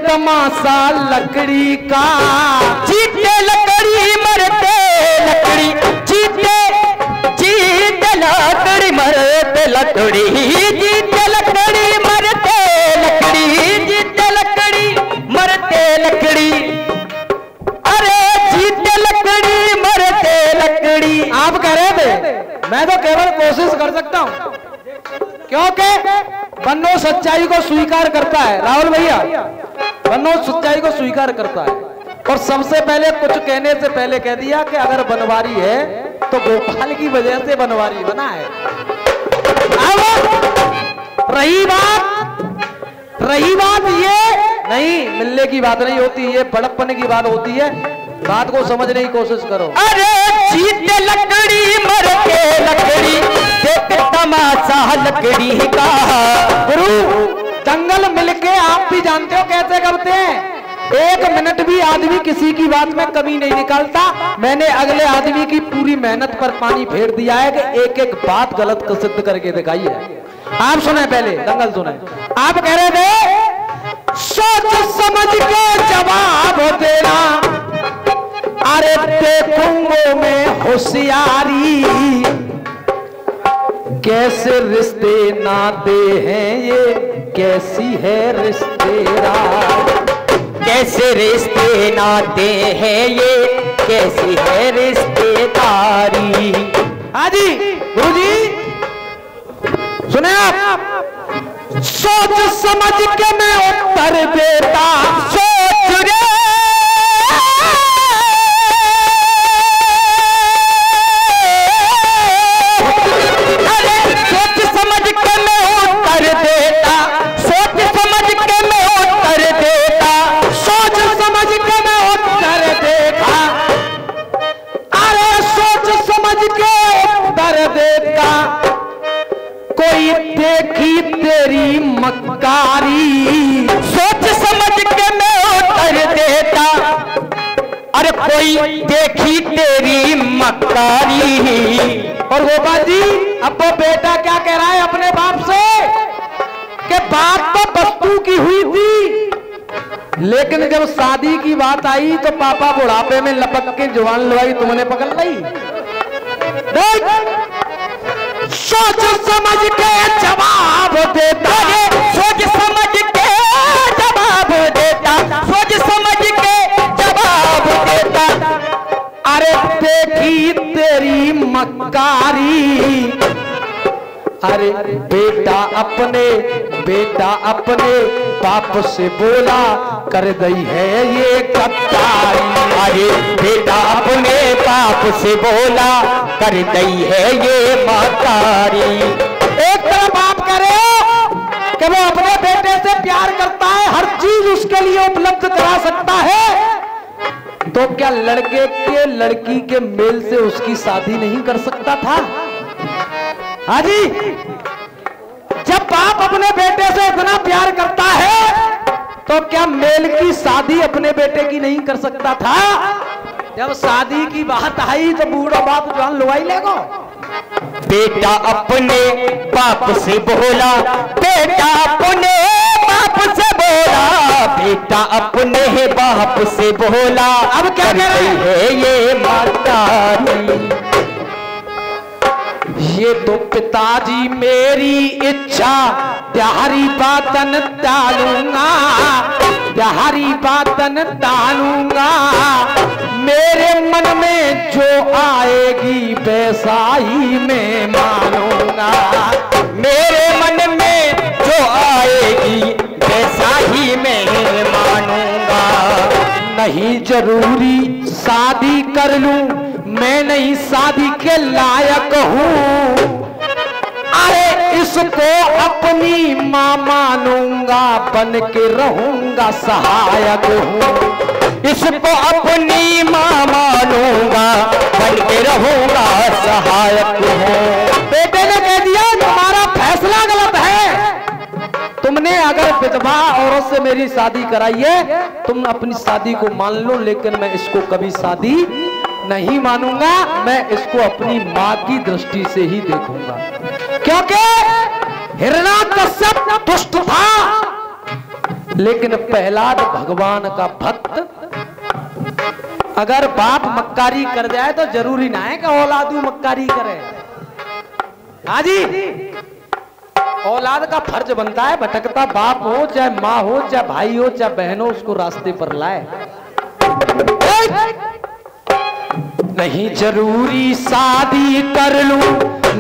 तमाशा लकड़ी का, जीते लकड़ी मरते लकड़ी, जीते जीते लकड़ी मरते लकड़ी, जीते लकड़ी मरते लकड़ी, जीते लकड़ी मरते लकड़ी, अरे जीते लकड़ी मरते लकड़ी। आप कह रहे थे, मैं तो केवल कोशिश कर सकता हूं, क्योंकि बन्नो सच्चाई को स्वीकार करता है। राहुल भैया, बन्नो सच्चाई को स्वीकार करता है और सबसे पहले कुछ कहने से पहले कह दिया कि अगर बनवारी है तो गोपाल की वजह से बनवारी बना है। अब रही बात ये नहीं, मिलने की बात नहीं होती, ये बड़प्पन की बात होती है। बात को समझने की कोशिश करो। अरे जीते लकड़ी मरते लकड़ी, देख तमाशा लकड़ी का। गुरु, जंगल मिलके आप भी जानते हो कैसे करते हैं। एक मिनट भी आदमी किसी की बात में कमी नहीं निकालता। मैंने अगले आदमी की पूरी मेहनत पर पानी फेर दिया है कि एक एक बात गलत सिद्ध करके दिखाई है। आप सुने, पहले दंगल सुने। आप कह रहे थे सोच समझ के जवाब देना, अरे देखूंगो में होशियारी, कैसे रिश्ते नाते हैं ये, कैसी है रिश्तेदार, कैसे रिश्ते नाते हैं ये, कैसी है रिश्तेदारी। हाँ जी गुरु जी सुने आप। सोच समझ के मैं उत्तर देता, सोच रे कोई देखी तेरी मक्कारी, सोच समझ के मैं उत्तर देता, अरे कोई देखी तेरी मक्कारी। और गोपाल जी, अब वो बेटा क्या कह रहा है अपने बाप से कि बात तो बस्तू की हुई थी, लेकिन जब शादी की बात आई तो पापा बुढ़ापे में लपक के जवान लवाई तुमने पकड़ ली। सोच समझ के जवाब देता है, सोच समझ के जवाब देता, सोच समझ के जवाब देता, अरे देखी तेरी मक्कारी। अरे बेटा अपने बाप से बोला, कर गई है ये गद्दारी। अरे बेटा अपने बाप से बोला, कर गई है ये मक्कारी। एक तरफ आप करे कि वो अपने बेटे से प्यार करता है, हर चीज उसके लिए उपलब्ध करा सकता है, तो क्या लड़के के लड़की के मेल से उसकी शादी नहीं कर सकता था? हाँ जी, जब बाप अपने बेटे से इतना प्यार करता है तो क्या मेल की शादी अपने बेटे की नहीं कर सकता था? जब शादी की बात आई तो बूढ़ा बाप जवान लुगाई लेगो। बेटा अपने बाप से बोला, बेटा अपने बाप से बोला, बेटा अपने बाप से बोला, अब क्या कर रही है ये माता। ये तो पिताजी मेरी इच्छा, त्यारी बातन टालूंगा, त्यारी बातन टालूंगा, मेरे मन में जो आएगी वैसा ही मैं मानूंगा, मेरे मन में जो आएगी वैसा ही मैं मानूंगा। नहीं जरूरी शादी कर लूं, मैं नहीं शादी के लायक हूं। अरे इसको अपनी मां मानूंगा, बन के रहूंगा सहायक हूं। इसको अपनी मां मानूंगा, बन के रहूंगा सहायक हूं। बेटे ने कह दिया तुम्हारा फैसला गलत है, तुमने अगर विधवा औरत से मेरी शादी कराई है, तुम अपनी शादी को मान लो, लेकिन मैं इसको कभी शादी नहीं मानूंगा। मैं इसको अपनी मां की दृष्टि से ही देखूंगा, क्योंकि हिरण्याकश्यप दुष्ट था, लेकिन प्रहलाद भगवान का भक्त। अगर बाप मक्कारी कर जाए तो जरूरी ना है कि औलादू मक्कारी करे। हाँ जी, औलाद का फर्ज बनता है, भटकता बाप हो चाहे माँ हो चाहे भाई हो चाहे बहन हो, उसको रास्ते पर लाए। नहीं जरूरी शादी कर लूं,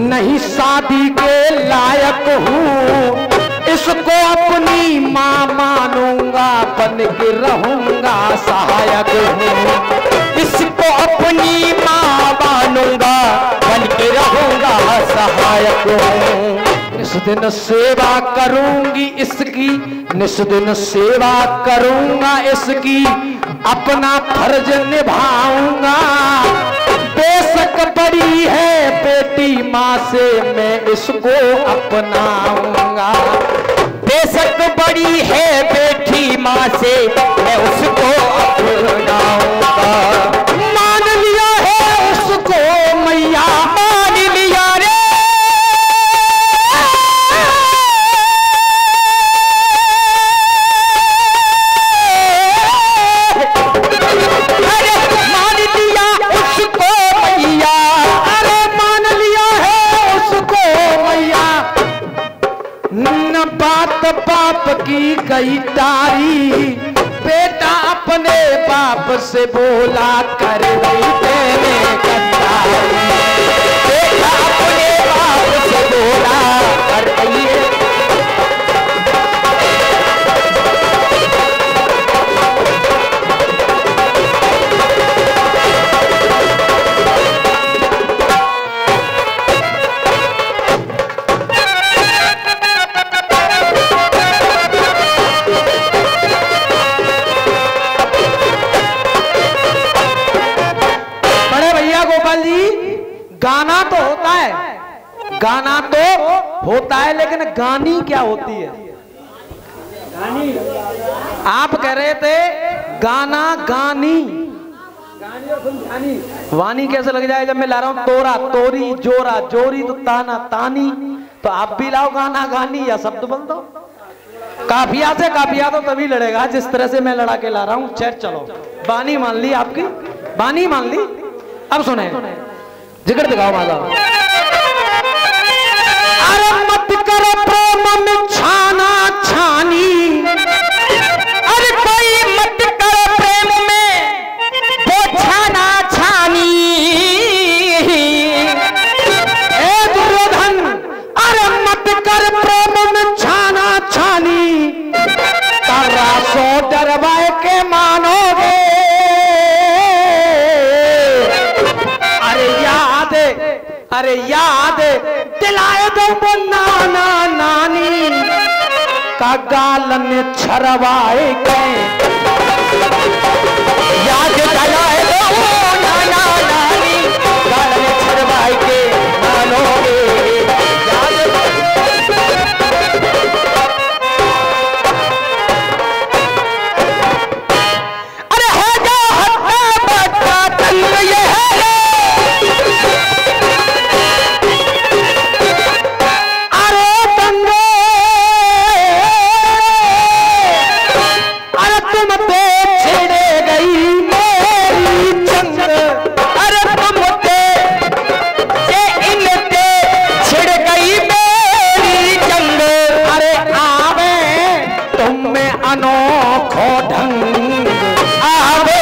नहीं शादी के लायक हूं। इसको अपनी मां मानूंगा, बन के रहूंगा सहायक हूं। इसको अपनी मां मानूंगा, बन के रहूंगा सहायक हूं। इस दिन सेवा करूंगी इसकी, निस दिन सेवा करूंगा इसकी, अपना फर्ज निभाऊंगा। बेशक बड़ी है बेटी माँ से, मैं इसको अपनाऊंगा। बेशक बड़ी है बेटी माँ से, मैं उसको अपनाऊंगा। मान लिया है उसको मैया, मान लिया रे। बाप की गई तारी, बेटा अपने बाप से बोला कर गई तेरे गद्दारी। बेटा अपने बाप से बोला कर गई। गाना तो होता है, गाना तो होता है, लेकिन गानी क्या होती है? गानी आप कह रहे थे गाना गानी, वानी कैसे लग जाए जब मैं ला रहा हूं तोरा तोरी जोरा जोरी तो ताना तानी, तो आप भी लाओ गाना गानी या शब्द बन दो। काफिया से काफिया तो तभी लड़ेगा जिस तरह से मैं लड़ा के ला रहा हूं। चैट चलो, बानी मान ली, आपकी बानी मान ली। अब सुने, जिक्र दिखाओ माता। अरे मत करो प्रेम में छाना छानी, अरे कोई मत करो प्रेम में वो छाना छानी। ए दुर्योधन, अरे मत कर प्रेम में छाना छानी, तारा सो डरवाए के मानोगे। अरे याद दिलाए दो वो नाना नानी का गालन छरवाए गए। याद दिलाए दो वो नाना नानी गालन छरवाए के मानोगे। अरे हो जा हत्या बच्चा तंग ये है, अनोखो ढंग आवे